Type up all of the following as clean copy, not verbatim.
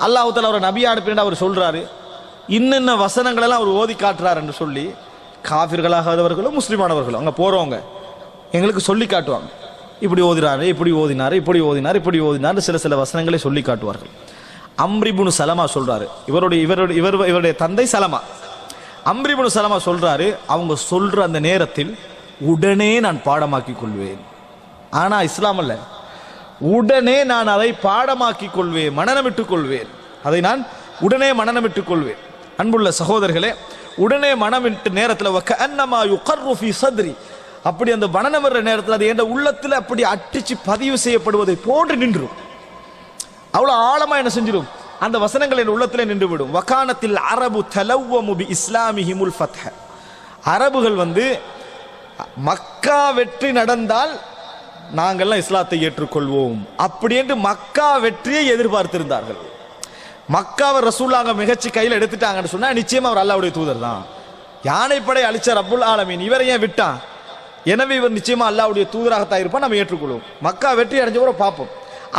அல்லாஹ் தஆலா அவர் நபியா அனுப்பினா அவர் சொல்றாரு, இன்னென்ன வசனங்கள் எல்லாம் அவர் ஓதி காட்டுறார் என்று சொல்லி காஃபிர்களாகாதவர்களும் முஸ்லிமானவர்களும் அங்கே போறவங்க எங்களுக்கு சொல்லி காட்டுவாங்க. இப்படி ஓதினாரு, இப்படி ஓதினார், இப்படி ஓதினார், இப்படி ஓதினார், சில வசனங்களை சொல்லி காட்டுவார்கள். அம்ரிபுனு சலமா சொல்றாரு, இவருடைய தந்தை சலமா. அம்ரிபுனு சலமா சொல்றாரு, அவங்க சொல்ற அந்த நேரத்தில் உடனே நான் பாடமாக்கி கொள்வேன். ஆனா இஸ்லாம் அல்ல, உடனே நான் அதை பாடமாக்கி கொள்வேன், மனநமிட்டுக் கொள்வேன், அதை நான் உடனே மனநமிட்டுக் கொள்வேன். அன்புள்ள சகோதரர்களே, உடனே மனமிட்டு நேரத்தில் அப்படி அந்த மனநம் வர்ற நேரத்தில் அது என் உள்ளத்தில் அப்படி அட்டிச்சு பதிவு செய்யப்படுவதை போன்று நின்றும், அவ்வளவு ஆழமா என்ன செஞ்சிடும், அந்த வசனங்கள் என் உள்ளத்தில் நின்று விடும். வகானத்தில் அரபு தலவ்வமு பி இஸ்லாமிஹிமுல் ஃபத்ஹ, அரபுகள் மக்கா வெற்றி நடந்தால் நாங்கள்லாம் இஸ்லாத்தை ஏற்றுக்கொள்வோம் அப்படி என்று மக்கா வெற்றியை எதிர்பார்த்திருந்தார்கள். மக்காவை ரசூலுல்லாஹ் மிகச்சி கையில் எடுத்துட்டாங்கன்னு சொன்னா நிச்சயமா அவர் அல்லாஹ்வுடைய தூதர் தான். யானைப்படை அழிச்ச ரப்புல் ஆலமீன் இவரை ஏன் விட்டான்? எனவே இவர் நிச்சயமா அல்லாஹ்வுடைய தூதராகத்தான் இருப்பான், நம்ம ஏற்றுக்கொள்வோம். மக்கா வெற்றி அடைஞ்ச கூட பார்ப்போம்.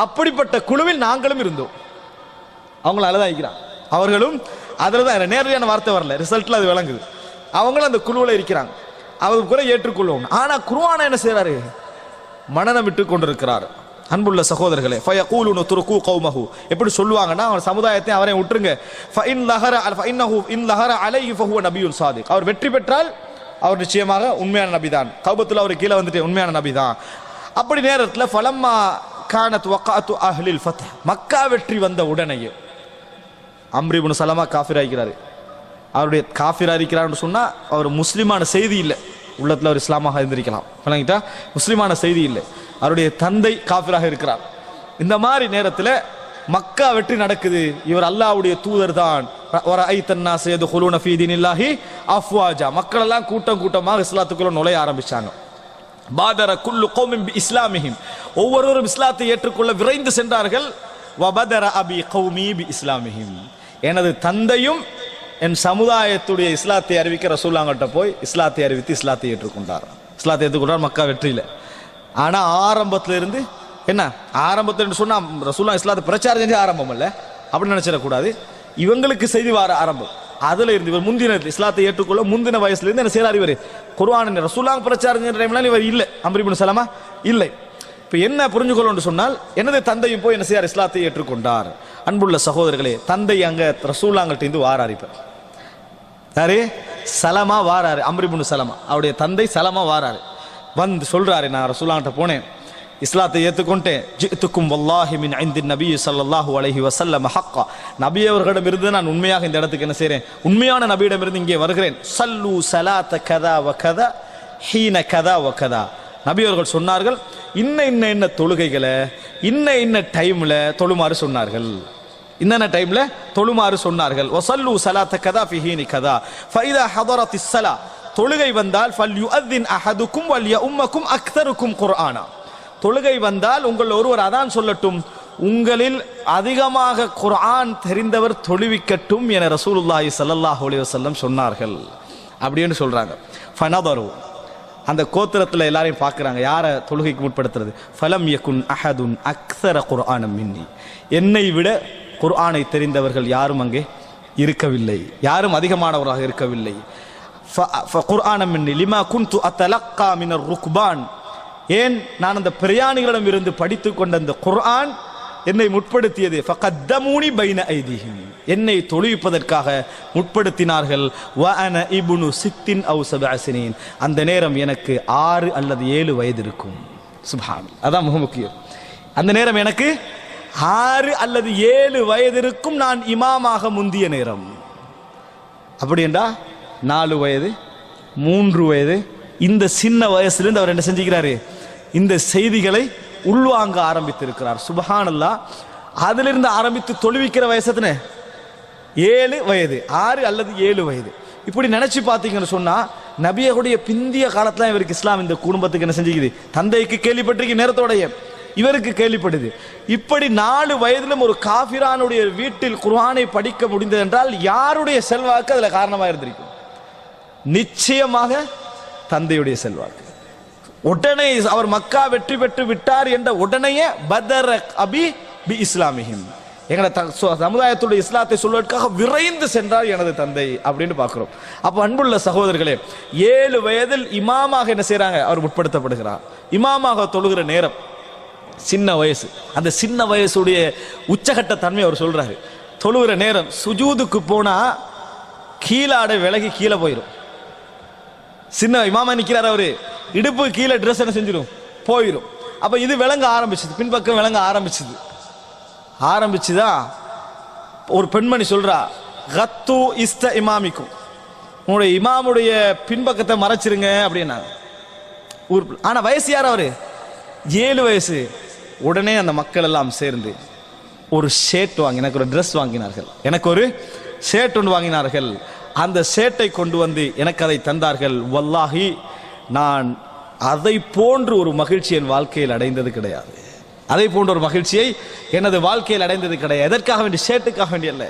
அப்படிப்பட்ட குழுவில் நாங்களும் இருந்தோம். அவங்களும் அழதான் இருக்கிறான், அவர்களும் அதில் தான், நேரடியான வார்த்தை வரல, ரிசல்ட்ல அது விளங்குது. அவங்களும் அந்த குழுவில் இருக்கிறாங்க, அவர் கூட ஏற்றுக்கொள்வோம். ஆனா குர்ஆனை என்ன செய்யறாரு? மனநம் விட்டு கொண்டிருக்கிறார். அன்புள்ள சகோதரர்களே, ஃபயகூலுன துர்கு கௌமஹு, எப்படி சொல்லுவாங்கன்னா அவர் சமுதாயத்தை அவரை விட்டுருங்க. ஃபஇன் லஹர அலைஹி ஃபஹுவ நபியுன் சாதிக், அவர் வெற்றி பெற்றால் அவர் நிச்சயமாக உண்மையான நபி தான். கௌபத்துல அவர் கீழே வந்துட்டு உண்மையான நபி தான். அப்படி நேரத்தில் ஃபலம்மா கானத் வகாத்து அஹ்லில் ஃபத்ஹ், மக்கா வெற்றி வந்த உடனேயே அம்ர் இப்னு சலமா காஃபிர் ஆகிறாரு. அவருடைய காஃபிர் இருக்கிறார்னு சொன்னா அவர் முஸ்லிமான செய்தி இல்லை, உள்ளத்தில் அவர் இஸ்லாமாக இருந்திருக்கலாம், விளங்கிட்டா, முஸ்லிமான செய்தி இல்லை. அவருடைய தந்தை காஃபிராக இருக்கிறார். இந்த மாதிரி நேரத்தில் மக்கா வெற்றி நடக்குது, இவர் அல்லாஹ்வுடைய தூதர் தான். மக்கள் எல்லாம் கூட்டம் கூட்டமாக இஸ்லாத்துக்குள்ள நுழைய ஆரம்பிச்சாங்க. பாதர குல்லு கௌமின் பி இஸ்லாமிஹிம், ஒவ்வொருவரும் இஸ்லாத்தை ஏற்றுக்கொள்ள விரைந்து சென்றார்கள். வபதர அபி கௌமி பி இஸ்லாமிஹிம், எனது தந்தையும் என் சமுதாயத்துடைய இஸ்லாத்தை அறிவிக்க ரசூலுல்லாஹ்கிட்ட போய் இஸ்லாத்தை அறிவித்து இஸ்லாத்தை ஏற்றுக்கொண்டார். இஸ்லாத்தை ஏற்றுக்கொண்டார் மக்கா வெற்றியில. ஆனா ஆரம்பத்துல இருந்து என்ன, ஆரம்பத்தில் சொன்னா ரசூலுல்லாஹ் இஸ்லாத்தை பிரச்சாரம் செஞ்சு ஆரம்பம் அல்ல, அப்படின்னு நினைச்சிடக்கூடாது. இவங்களுக்கு செய்தி வார ஆரம்பம் அதுல இருந்து. இவர் முந்தின இஸ்லாத்தை ஏற்றுக்கொள்ள முந்தின வயசுல இருந்து என்ன செய்யறாரு, இவர் குர்ஆன் ரசூலுல்லாஹ் பிரச்சாரம் செஞ்ச டைம்ல இவர் இல்லை, அம்ர் இப்னு சலமா இல்லை. இப்ப என்ன புரிஞ்சுக்கொள்ளணும் சொன்னால், எனது தந்தையும் போய் என்ன செய்யார், இஸ்லாத்தை ஏற்றுக்கொண்டார். அன்புள்ள சகோதரர்களே, தந்தை அங்க ரசூலுல்லாஹ்கிட்ட இருந்து வாராரு. இப்ப யாரு? சலமா வாராரு, அம்ர் இப்னு சலமா, அவருடைய தந்தை சலமா வாராரு. வந்து சொல்றாரு, நான் ரசூலுல்லாஹ்கிட்ட போனேன், இஸ்லாத்தை ஏற்றுக்கொண்டேன். ஜித்துக்கும் வல்லாஹி மின் இந்தின் நபி ஸல்லல்லாஹு அலைஹி வஸல்லம் ஹக்கா, நபி அவர்களிடம் இருந்து நான் உண்மையாக இந்த இடத்துக்கு என்ன செய்றேன், உண்மையான நபியிடம் இருந்து இங்கே வருகிறேன். சல்லு ஸலாத கதா வ கதா ஹீன கதா வ கதா, நபி அவர்கள் சொன்னார்கள், இன்ன தொழுகைகளை இன்ன டைம்ல தொழுமாறு சொன்னார்கள், இன்னென்ன டைம்ல தொழுமாறு சொன்னார்கள். வஸல்லு ஸலாத கதா ஃபி ஹீனி கதா ஃபஇதா ஹதரத்திஸ் ஸலா, தொழுகை வந்தால் ஃபல்யுஅذின் அஹதுக்கும் வல்யஉம்மக்கும் அக்தருக்கும் குர்ஆனா, தொழுகை வந்தால் உங்கள் ஒருவர் அதான் சொல்லட்டும், உங்களில் அதிகமாக குர்ஆன் தெரிந்தவர் தொழுவிக்கட்டும் என ரசூலுல்லாஹி ஸல்லல்லாஹு அலைஹி வஸல்லம் சொன்னார்கள் அப்படின்னு சொல்றாங்க. ஃபனதரு, அந்த கோத்திரத்தில் எல்லாரையும் பார்க்குறாங்க, யாரை தொழுகைக்கு முற்படுத்துறது. ஃபலம் யகுன் அஹதுன் அக்ஸர குர்ஆனம் மின்னி, என்னை விட குர்ஆனை தெரிந்தவர்கள் யாரும் அங்கே இருக்கவில்லை, யாரும் அதிகமானவராக இருக்கவில்லை. குர்ஆனம் மின்னி லிமா குன்து அத்தலக்கா மினர் ருக்பான், ஏன் நான் அந்த பிரயாணிகளிடம் இருந்து படித்து கொண்ட அந்த குர்ஆன் என்னை முற்படுத்தியது. ஃபகத்தமூனி பைன ஐதிஹிம், என்னை தொழுவிப்பதற்காக முற்படுத்தினார்கள். வ அன இப்னு சித்தின் அவு சபஅ சினீன், அந்த நேரம் எனக்கு 6 அல்லது 7 வயது இருக்கும். சுப்ஹான், அதான் மிக முக்கியம். அந்த நேரம் எனக்கு 6 அல்லது 7 வயது இருக்கும், நான் இமாமாக முந்திய நேரம். அப்படி என்றா 4 வயது 3 வயது, இந்த சின்ன வயசுலேருந்து அவர் என்ன செஞ்சுக்கிறாரு, இந்த செய்திகளை உள்வாங்க ஆரம்பித்திருக்கிறார். சுப்ஹானல்லாஹ், அதிலிருந்து ஆரம்பித்து தொழுவிக்கிற வயசுன்னு 7 வயது, 6 அல்லது 7 வயது. இப்படி நினைச்சு பார்த்தீங்கன்னு சொன்னா, நபியகுடைய பிந்திய காலத்துல இவருக்கு இஸ்லாம் இந்த குடும்பத்துக்கு என்ன செஞ்சுக்குது, தந்தைக்கு கேள்விப்பட்டிருக்கு, நேரத்தோடைய இவருக்கு கேள்விப்படுது. இப்படி 4 வயதிலும் ஒரு காஃபிரானுடைய வீட்டில் குர்ஆனை படிக்க முடிந்தது என்றால் யாருடைய செல்வாக்கு அதுல காரணமா இருந்திருக்கும்? நிச்சயமாக தந்தையுடைய செல்வாக்கு. உடனே அவர் மக்கா வெற்றி பெற்று விட்டார் என்ற உடனேயே பதர அபி பி இஸ்லாமிஹிம், எங்களை சமுதாயத்துடைய இஸ்லாத்தை சொல்வதற்காக விரைந்து சென்றார் எனது தந்தை அப்படின்னு பார்க்கிறோம். அப்போ அன்புள்ள சகோதரர்களே, 7 வயதில் இமாமாக என்ன செய்யறாங்க, அவர் உட்படுத்தப்படுகிறார். இமாமாக தொழுகிற நேரம் சின்ன வயசு, அந்த சின்ன வயசுடைய உச்சகட்ட தன்மை அவர் சொல்றாரு. தொழுகிற நேரம் சுஜூதுக்கு போனா கீழாடை விலகி கீழே போயிடும். சின்ன இமாமா நிற்கிறார், அவரு இடுப்பு கீழே ட்ரெஸ் என்ன செஞ்சிடும், போயிடும். அப்ப இது விளங்க ஆரம்பிச்சது, பின்பக்கம் விளங்க ஆரம்பிச்சுதான் ஒரு பெண்மணி சொல்றா, கத்து இஸ்த இமாமிக்கும், உங்களுடைய இமாமுடைய பின்பக்கத்தை மறைச்சிருங்க அப்படின்னா. ஆனா வயசு யார், அவரு 7 வயசு. உடனே அந்த மக்கள் எல்லாம் சேர்ந்து ஒரு ஷர்ட் வாங்கி, எனக்கு ஒரு ட்ரெஸ் வாங்கினார்கள், எனக்கு ஒரு ஷர்ட் ஒன்று வாங்கினார்கள். அந்த ஷர்ட்டை கொண்டு வந்து எனக்கு அதை தந்தார்கள். வல்லாஹி, நான் அதை போன்று ஒரு மகிழ்ச்சி என் வாழ்க்கையில் அடைந்தது கிடையாது. அதை போன்ற ஒரு மகிழ்ச்சியை எனது வாழ்க்கையில் அடைந்தது கிடையாது. எதற்காக வேண்டிய, ஷர்ட்டுக்காக வேண்டிய அல்ல,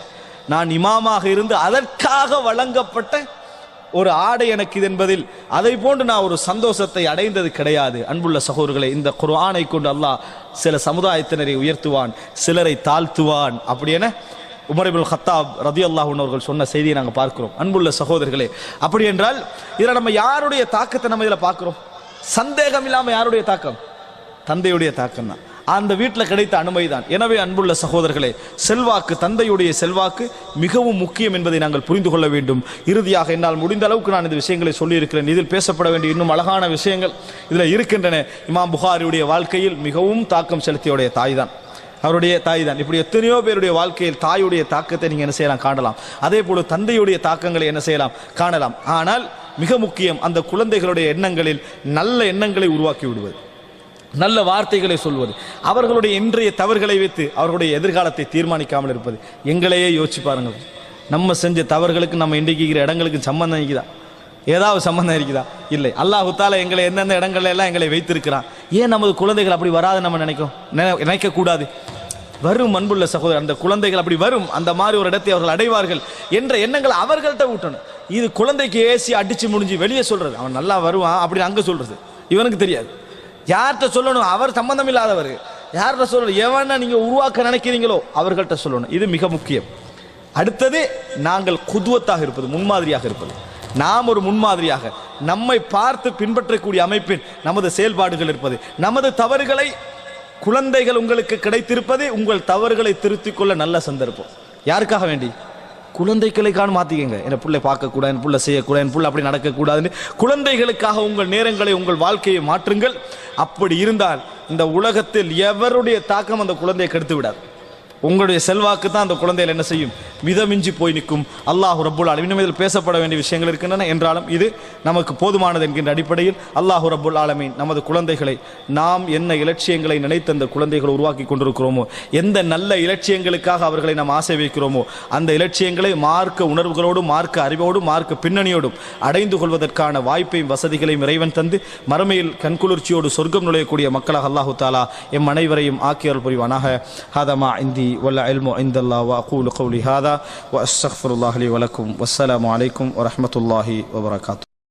நான் இமாமாக இருந்து அதற்காக வழங்கப்பட்ட ஒரு ஆடை எனக்கு இது என்பதில் அதை போன்று நான் ஒரு சந்தோஷத்தை அடைந்தது கிடையாது. அன்புள்ள சகோதரர்களே, இந்த குர்ஆனை கொண்டு அல்லாஹ் சில சமுதாயத்தினரை உயர்த்துவான், சிலரை தாழ்த்துவான். அப்படி என உமர் இப்னுல் கத்தாப் ரலியல்லாஹு அன்ஹு அவர்கள் சொன்ன செய்தியை நாங்கள் பார்க்கிறோம். அன்புள்ள சகோதரர்களே, அப்படி என்றால் இதில் நம்ம யாருடைய தாக்கத்தை நம்ம இதில் பார்க்கிறோம்? சந்தேகம் இல்லாமல் யாருடைய தாக்கம்? தந்தையுடைய தாக்கம் தான். அந்த வீட்டில் கிடைத்த அனுமதி தான். எனவே அன்புள்ள சகோதரர்களே, செல்வாக்கு, தந்தையுடைய செல்வாக்கு மிகவும் முக்கியம் என்பதை நாங்கள் புரிந்து கொள்ள வேண்டும். இறுதியாக என்னால் முடிந்த அளவுக்கு நான் இந்த விஷயங்களை சொல்லியிருக்கிறேன். இதில் பேசப்பட வேண்டிய இன்னும் அழகான விஷயங்கள் இதில் இருக்கின்றன. இமாம் புகாரியுடைய வாழ்க்கையில் மிகவும் தாக்கம் செலுத்தியுடைய தாய் தான், அவருடைய தாய் தான். இப்படி எத்தனையோ பேருடைய வாழ்க்கையில் தாயுடைய தாக்கத்தை நீங்கள் என்ன செய்யலாம், காணலாம். அதே போல தந்தையுடைய தாக்கங்களை என்ன செய்யலாம், காணலாம். ஆனால் மிக முக்கியம், அந்த குழந்தைகளுடைய எண்ணங்களில் நல்ல எண்ணங்களை உருவாக்கி விடுவது, நல்ல வார்த்தைகளை சொல்வது, அவர்களுடைய இன்றைய தவறுகளை வைத்து அவர்களுடைய எதிர்காலத்தை தீர்மானிக்காமல் இருப்பது. எங்களையே யோசிச்சு பாருங்கள், நம்ம செஞ்ச தவறுகளுக்கு நம்ம இன்றைக்கு இருக்கிற இடங்களுக்கு சம்பந்தம் இருக்குதா? ஏதாவது சம்பந்தம் இருக்குதா? இல்லை. அல்லாஹ் தஆலா எங்களை எந்தெந்த இடங்கள்ல எல்லாம் எங்களை வைத்திருக்கிறான். ஏன் நமது குழந்தைகள் அப்படி வராது நம்ம நினைக்க கூடாது? வரும் அன்புள்ள சகோதரர், அந்த குழந்தைகள் அப்படி வரும், அந்த மாதிரி ஒரு இடத்தை அவர்கள் அடைவார்கள் என்ற எண்ணங்களை அவர்கள்ட்ட ஊட்டணும். இது குழந்தைக்கு ஏசி அடிச்சு முடிஞ்சு வெளியே சொல்றது, அவன் நல்லா வருவான் அப்படின்னு அங்க சொல்றது இவனுக்கு தெரியாது. யார்கிட்ட சொல்லணும்? அவர் சம்பந்தம் இல்லாதவர். யார்கிட்ட சொல்லணும்? எவனை நீங்க உருவாக்க நினைக்கிறீங்களோ அவர்கள்ட்ட சொல்லணும். இது மிக முக்கியம். அடுத்தது, நாங்கள் குதுவத்தாக இருப்பது, முன்மாதிரியாக இருப்பது. நாம் ஒரு முன்மாதிரியாக நம்மை பார்த்து பின்பற்றக்கூடிய அமைப்பின் நமது செயல்பாடுகள் இருப்பது, நமது தவறுகளை குழந்தைகள் உங்களுக்கு கிடைத்திருப்பது, உங்கள் தவறுகளை திருத்திக் கொள்ள நல்ல சந்தர்ப்பம். யாருக்காக வேண்டி? குழந்தைகளுக்கான மாத்திக்கங்க. என் பிள்ளை பார்க்கக்கூடாது, என் பிள்ளை செய்யக்கூடாது, என் பிள்ளை அப்படி நடக்கக்கூடாதுன்னு குழந்தைகளுக்காக உங்கள் நேரங்களை, உங்கள் வாழ்க்கையை மாற்றுங்கள். அப்படி இருந்தால் இந்த உலகத்தில் எவருடைய தாக்கம் அந்த குழந்தையை கெடுத்து விடாது. உங்களுடைய செல்வாக்கு தான் அந்த குழந்தைகள் என்ன செய்யும், மிதமிஞ்சி போய் நிற்கும். அல்லாஹ் ரப்புல் ஆலமீன், இன்னும் இதில் பேசப்பட வேண்டிய விஷயங்கள் இருக்கின்றன என்றாலும் இது நமக்கு போதுமானது என்கின்ற அடிப்படையில் அல்லாஹ் ரப்புல் ஆலமீன் நமது குழந்தைகளை நாம் என்ன இலட்சியங்களை நினைத்து அந்த குழந்தைகளை உருவாக்கி கொண்டிருக்கிறோமோ, எந்த நல்ல இலட்சியங்களுக்காக அவர்களை நாம் ஆசை வைக்கிறோமோ, அந்த இலட்சியங்களை மார்க்க உணர்வுகளோடும், மார்க்க அறிவோடும், மார்க்க பின்னணியோடும் அடைந்து கொள்வதற்கான வாய்ப்பையும் வசதிகளையும் இறைவன் தந்து மறுமையில் கண்குளிர்ச்சியோடு சொர்க்கம் நுழையக்கூடிய மக்களாக அல்லாஹு தஆலா எம் அனைவரையும் ஆக்கியருள் புரிவானாக. ஹதமா இந்தி والعلم عند الله وأقول قولي هذا وأستغفر الله لي ولكم والسلام عليكم ورحمة الله وبركاته.